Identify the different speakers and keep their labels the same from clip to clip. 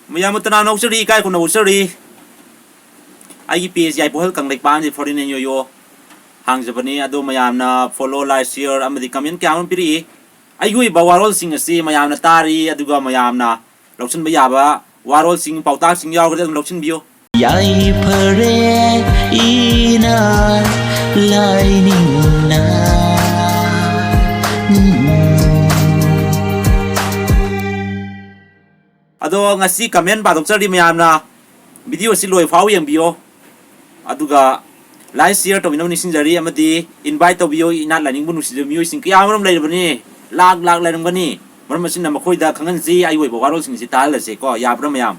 Speaker 1: Mayam tana nursery kai ko nursery ai page ai pohal kang lek pan ji foreign yo yo hang japani ado mayam na follow like share amadi comment kya piri ai gui ba warol sing asi mayam na tari aduga mayam na loksin ba yaba warol sing pauta sing yaw gade loksin biyo
Speaker 2: yai phare ina lining na
Speaker 1: ado ngasi comment ba dok chari mayam na video si loi fau yang biyo aduga like share to minam ni sinjari amadi invite to biyo ina laning bunu si miyo sing kya maram lai bani lag lai bani maram sin na makhoi da khangan ji ai woi ba warol sing si tal se ko ya bra mayam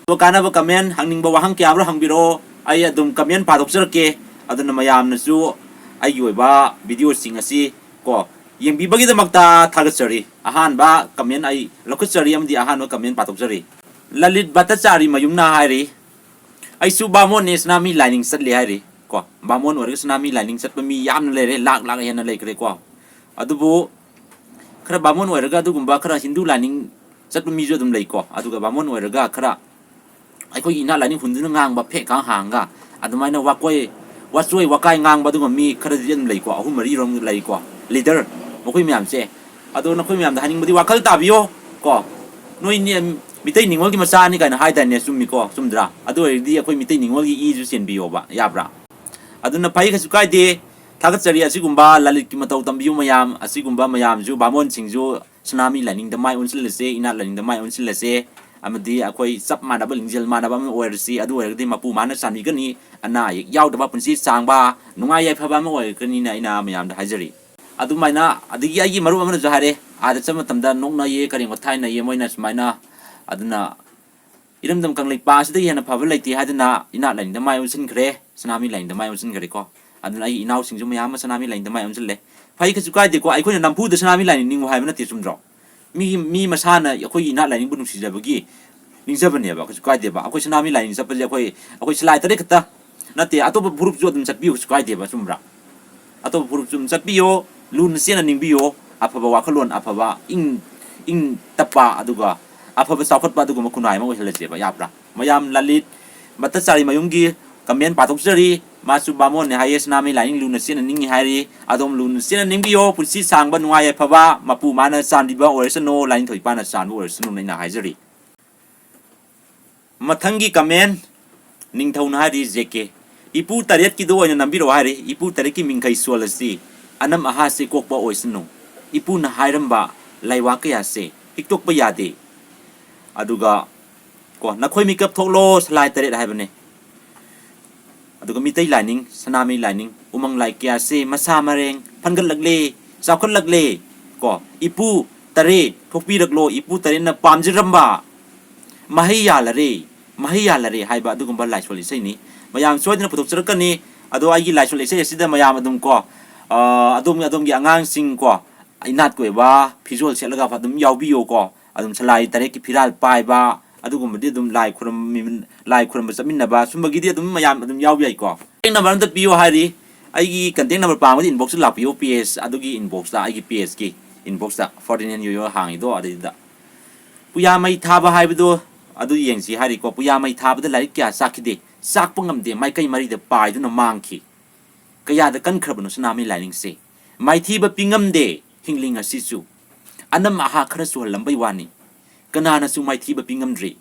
Speaker 1: to kana ba comment hangning ba wahang kya bra hang biro ai adum comment pa dok char ke aduna mayam na su ai woi ba video sing asi ko yang bi bagi da makta thagat chari ahan ba comment ai lokut chari amdi ahan ba comment pa dok chari lalit bata chari mayum na hari ai su bamon ne snami lining sat le hari ko bamon or snami lining sat mi yam le re lak hen le kre ko adubu khara bamon or ga dugumba khara hindu lining sat mi jo dum le ko aduga bamon or ga khara ai ko ina lining hundu ngang ba phe ka hang ga adumai na wa koi wa choi wa kai ngang ba dum mi khara jen le ko ahum mari rom le ko leader mo koi myam che adu na koi myam da haning budi wakal ta biyo ko noi ni mitai ningwal ki macha ni kaina hai dan ne summi ko sumdra adu di akoi mitai ningwal ki i ju sen biyo ba ya bra adu na pai ka su kai de thagat chari asigumba lalit ki matau tambiu mayam asigumba mayam ju bamon singju tsunami lining da mai unsil le se ina lining da mai unsil le se amadi akoi sap ma da bal jel ma da ba oer si adu oer di mapu mana sami gani ana yaw da ba punsi sangba nungai yai phaba ma oer kani na ina mayam da hajari adu maina adigi ai maru amana jahare ada chama tamda nokna ye kari ngothai na ye moina smaina aduna iram dam kang lek pa sida yana phaba leiti haduna ina lain da mai unsin kre sanami lain da mai unsin kre ko aduna ai inaw singju mayam sanami lain da mai unsin le phai ka chukai de ko ai khoi nampu da sanami lain ning hai mana ti sumdro mi masana khoi ina lain bu nusi jabagi ning jabane ba chukai de ba khoi sanami lain sapal khoi slide tare kata nate atop burup jo dum chatbi chukai de ba sumra atop burup jum chatbi yo lun sena ning biyo aphaba wakhalon aphaba ing tapa aduga aphaba sakhot ba aduga makunai ma ohelase ba yapra mayam lalit mata sari mayumgi kamen patok jari masu bamon ne hayes nami lain lun sena ning hari adom lun sena ning biyo pulsi sangba nuai aphaba mapu mana sandiba oresano lain thoi pana sanbu oresano naina haijari mathangi kamen ning thauna hari jeke ipu taret ki do oina nambiro hari ipu taret ki mingkai solasi anam aha se kokpa oisnu ipu na hairamba laiwa kya se tiktok pa yade aduga ko nakhoi mikap thoklo slide tare haibane aduga mitai lining sanami lining umang lai kya se masa mareng phangal lagle sakhol lagle ko ipu tare thokpi raklo ipu tare na pamjiramba mahiya lare haiba adugumba lai soli sei ni mayam soidna putok charakani ado ai gi lai soli sei sida mayam adum ko adom gi angang sing ko inat ko ba visual set laga adum yawbi yo ko adum salai tare ki phiral pai ba adugum di adum lai khuram chamin na ba sumbagi di adum mayam adum yawbi ai ko number da pio hari ai gi contact number pa ma inbox la pio ps adugi inbox da ai gi ps ki inbox da 14 yo hang ido adi da puya mai thaba hai bido adu yengsi hari ko puya mai thaba da lai kya sakide sakpangam de mai kai mari da pai du na mangki kaya da kan khrabno sanami lining se mai thi ba pingam de hingling asisu anam aha khara su lambai wani kana na su mai thi ba pingam dri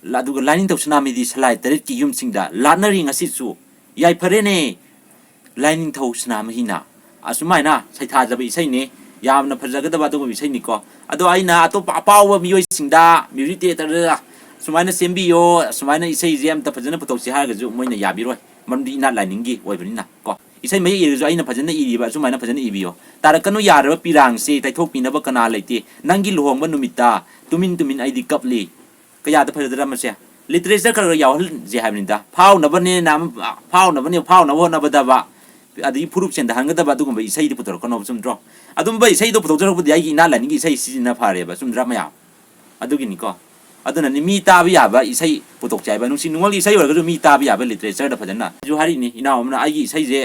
Speaker 1: la du lining to sanami di salai tarit ki yum singda la na ring asisu yai phare ne lining to sanami hina asumai na sai tha jabi sai ne yamna phajaga da ba to bi sai ni ko ado aina to pa pawa mi yoi singda music theater sumaina sembi yo sumaina isai jam ta phajana putok si ha ga ju moina yabi roi mamdi ina lining gi oi bani na ko isai mai iri jo aina phajana iri ba sumaina phajana ibiyo tarakanu yaraba pirang se taithok pinaba kana leite nangi lohongba numita tumin aidi kapli kaya da phajadra ma se literature kar yaw je habninda phau na bane nam phau na na bada ba adi phurup chen da hanga da ba dugum ba isai di putor kono sum dro adum ba isai do putok jor bu ai ina lining gi isai si na phare ba sum dra ma ya adugi ni ko aduna ni mi ta bi aba isai putok chai ba nusi nungol isai or ga mi ta bi aba literature da phajana ju hari ni ina omna ai isai je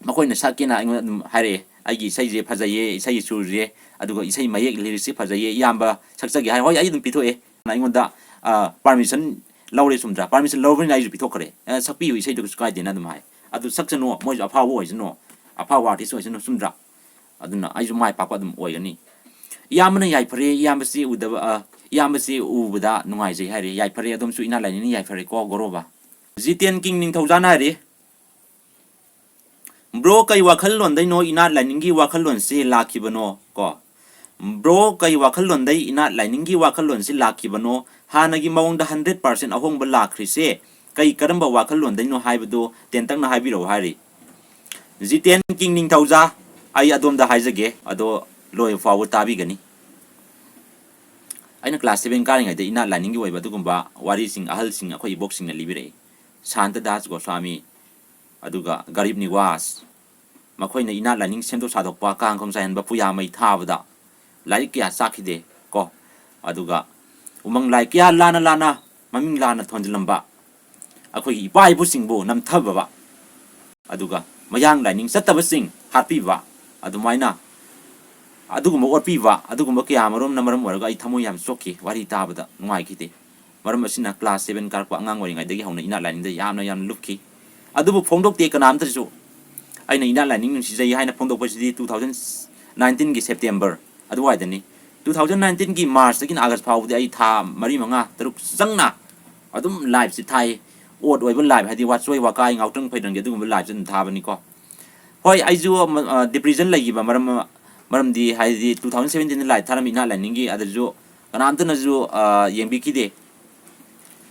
Speaker 1: makoi na sakena hare ai isai je phajaye isai chu je aduga isai mayek lyrics fajaye yamba sakjage hai hoi ai dum pithoe na ingonda permission laure sumdra permission laure na ai pithokre sakpi yu isai du skai dena dum hai adu sakchano moi afa wo hoisno afa wa artist hoisno sumdra aduna ai ju mai pakwa dum oigani yamna yai phare yambasi udaba yambasi ubada nungai jai hari yai phare adum su ina laini ni yai phare ko goroba Jitian King ning thoujana hari bro kai wakhal lon dai no ina lainingi wakhal lon se lakhibano ko bro kai wakhal lon dai ina lainingi wakhal lon se lakhibano hanagi mawngda 100% ahong ba lakhri se kai karamba wakhal lon dai no haibado tentang na haibiro hari Jitian King ning thouja ai adom da haijage ado loi fawo tabi gani aina class 7 karing ai ina lainingi wai badugumba wari sing ahal sing akhoi boxing na libire Santa Das Goswami aduga garib niwas makhoi na ina laning semdo sadokpa kang khom sayan ba puya mai thabada lai kya sakhide ko aduga umang lai kya lana maming lana thonjlamba akhoi ipai bu singbo nam thababa aduga mayang laning sataba sing happy ba adumaina aduguma orpi ba aduguma kya marom namaram warga ai thamo yam soki wari tabada ngai kite maram asina class 7 karpa angang wari ngai degi hauna ina laning da yam lukki adubu phongdok te kanam tasu aina ina laning si jai haina phongdok pasidi 2019 gi September aduwai dani 2019 gi March takin August phau de ai tha mari manga taruk sangna adum live si thai od oi ba live hadi watchoi wakai ngautang phaidang ge dum live jin tha bani ko hoi ai ju depression lagi ba maram di haidi 2017 live tharam ina laning gi adu kanam tana ju yengbi ki de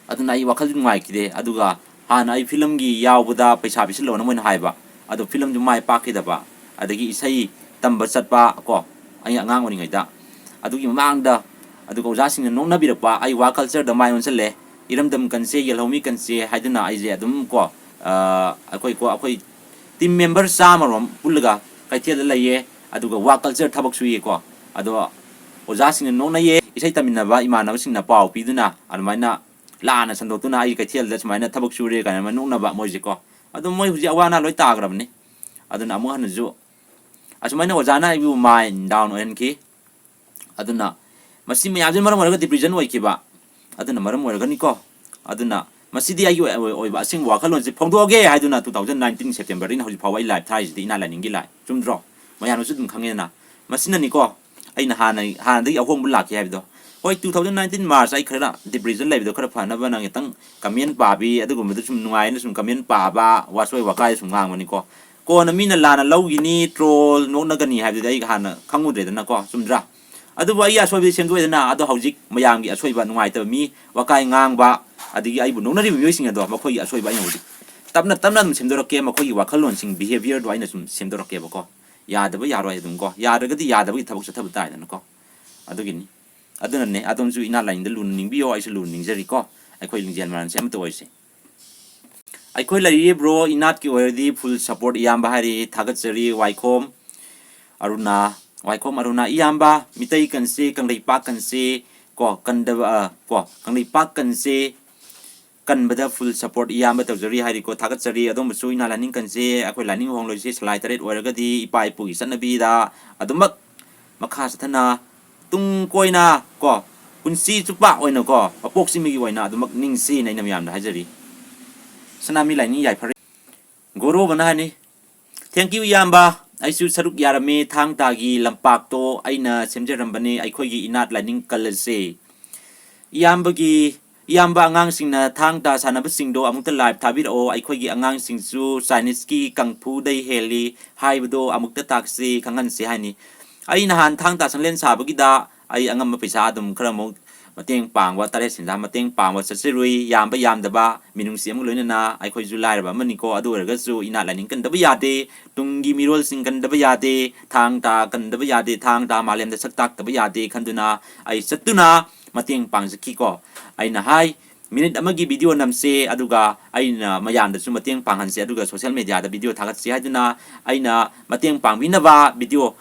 Speaker 1: aduna ai wakhal ngai ki de aduga hana ai film gi yawbuda paisa bisilo na moina haiba ado film ju mai pakidaba adagi isai tamba satpa ko ai angang wani ngaida adugi mamangda aduga ojasing nong na birapa ai wa culture da mai onsale iramdam kanse yelhomi kanse haiduna ai je adum ko akoi team member samarom pulga kaithel laye aduga wa culture thabak suye ko ado ojasing nong na ye isai taminaba imanaba singna pau piduna almaina lana sandotuna ai kaithel da smaina thabak sure kana manungna ba moje ko adu moi huji awana loi tagrabni aduna amu hanju asmaina ojana ibu mind down on ki aduna masi me ajin maram warga depression wai ki ba aduna maram warga ni ko aduna masidi ai oi ba sing wa khalon ji phongdoge haiduna 2019 September in hoji phawai live thai ji ina laningi lai chumdro mayanu su dum khangena masina ni ko aina hana dai ahong bulak ki haibdo hoi 2019 March ai khara depression live do khara phana ba nang tang comment pa bi adu gum du sum nungai na sum comment pa ba wasoi wakai sum ngang mani ko ko na mina lana lawgini troll no na gani haibdo dai hana khangudre na ko sumdra adu ba ya soi bi semdoi na adu hojik mayang gi asoi ba nungai ta mi wakai ngang ba adigi ai bu no na ri mi sing ado makhoi asoi ba yodi tapna dum semdor ke makhoi wakhalon sing behavior do aina sum semdor ke ba ko yadaba yaroi dum ko yaragadi yadaba gi thabuk sathabu tai na ko adugini aduna ne adom ju ina line da lun ning bio ai lun ning jeri ko ai khoi ling jan man sem to oi se ai khoi lai bro inat ki oidi full support iyamba hari thagat jeri waikhom aruna iyamba mitai kan se kanglei pa kan se ko kandaba ko kanglei pa kan se kan bada full support iyamba to jeri hari ko thagat jeri adom su ina laning kan se ai khoi laning hong loi se slai taret oiraga di ipai pu sanabi da adumak makha sathana tung koina ko kunsi chupa oina ko apok simi gi oina adumak ningsi nai nam yam da hajari sanami lai ni yai phare goro bana ni thank you yamba aisu saruk yarame thang ta gi lampak to aina semjeram bane ai khoi gi inat laning kalse yamba angang singna thang ta sanaba singdo amukta live thabir o ai khoi gi angang singsu chinese ki kangphu dai heli haibdo amukta taksi khangan se hani ai nahan thang ta sanglen sabagi da ai angam paisa dum khramo mateng pangwa tare sinda mateng pangwa sasirui yamba yamdaba minung siam loina na ai khoi julai ba mani ko adu erga su ina laning kan daba yade tungi mirol sing kan daba yade thang ta kan daba yade thang ta malem da saktak daba yade khanduna ai satuna mateng pangzaki ko ai na hai minute amagi video namse aduga aina mayam da su mateng panghanse aduga social media da video thagat si haiduna aina mateng pangbinaba video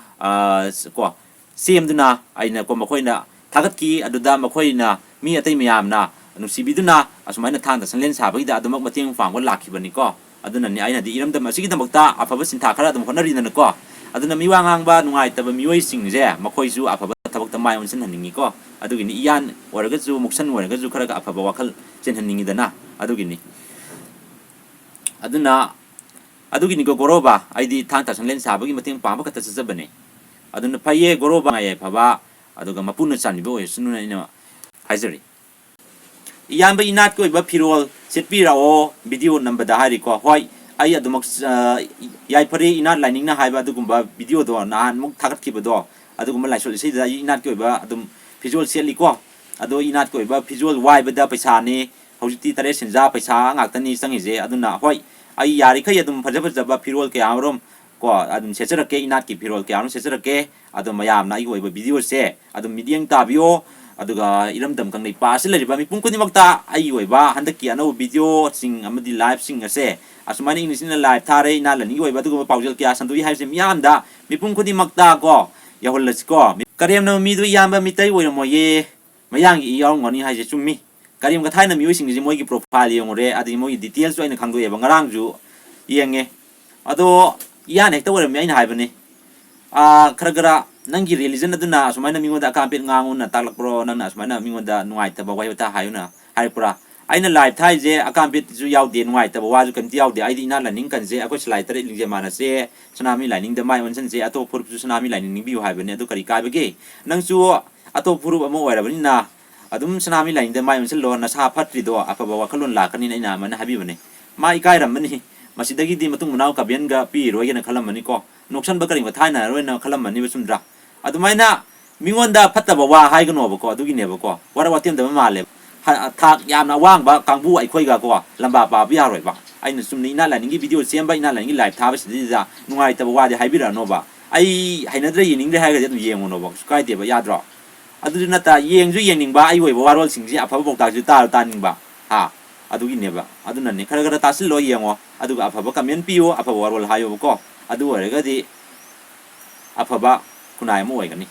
Speaker 1: ko semduna aina ko makoina thagat ki aduda makoina mi atai mayam na nusibiduna asumaina thang da sanlen sabagida adumak mateng pangwa lakhibani ko aduna ni aina di iram da masigi da makta afaba sintha khara dum honari na ko aduna miwa ngangba nungai taba mioi singje makhoi ju afaba tabak tamai onsen haningi ko adugini iyan waraga ju muksan waraga ju khara afaba wakal chen haningi dana adugini aduna adugini go goroba aidi thang ta sanglen sabagi mating pamba kata sajabane aduna paye goroba ngai phaba aduga mapuna chanibo sununa ina haizari iyamba inat ko iba phirol setpi rao video number da hari ko hoi ai adumak yai phari inat lining na haiba adugumba video do na muk thagat kibodo adugumba laisol sei da inat ko iba adum visual seli ko ado inat ko iba visual wai bada paisa ni hojiti tare senja paisa ngaktani sangije aduna hoi ai yari khai adum phaja phaja ba phirol ke amrom ko adum sechara ke inat ki phirol ke amrom sechara ke adum mayam na i oiba video se adum medium tabio aduga iram dam kang nei pa se leriba mi pung kuni makta ai oiba handa ki ano video sing amadi live sing ase asmani ni sin live thare ina lani oiba aduga paujal kya sandui hai se miam da mi pung kuni makta ko yahol las ko karem no mi du yamba mi tai oira mo ye mayang i yaw ngoni hai se chummi karem ka thaina mi oi sing ji moi gi profile yong re adi moi details oina khang do eba ngarang ju yenge ado yan hekta oira mi aina hai bane khara gara nangi religion aduna sumaina mingoda akampet ngangun na talak pro nang na sumaina mingoda nuai ta bawai ta hayuna hai pura aina live thai je akampet ju yaw de nuai ta bawa ju kan ti yaw de ai na laning kan je akoi slide tare lingje mana se sanami lining de mai onsen je ato pur ju sanami lining ni bi hai bane adu kari ka bege nang su ato puru amo oira bani na adum sanami lining de mai onsen lo na sa phatri do apa bawa khalon la kani na mana habi bane mai kai ram bani masidagi di matung munau ka ben ga pi roi na khalam mani ko noksan bakari ma thaina roi na khalam mani besumdra adumaina mingonda fattaba wa haigano bako adugine bako wara watem da male thak yamna wang ba kangbu ai khoi ga ko lamba ba bi yaroi ba aina sumni ina la ningi video semba ina la ningi live thaba sidida nungai taba wa de haibira no ba ai hainadre yining de haiga du yengo no ba skai de ba yadro aduna ta yeng ju yening ba ai woi ba warol singji afaba bok ta ju ta ning ba ha adugine ba aduna ne khara khara tasil lo yengo aduga afaba comment piyo afaba warol hayo ko adu orega di afaba kunai mo oigani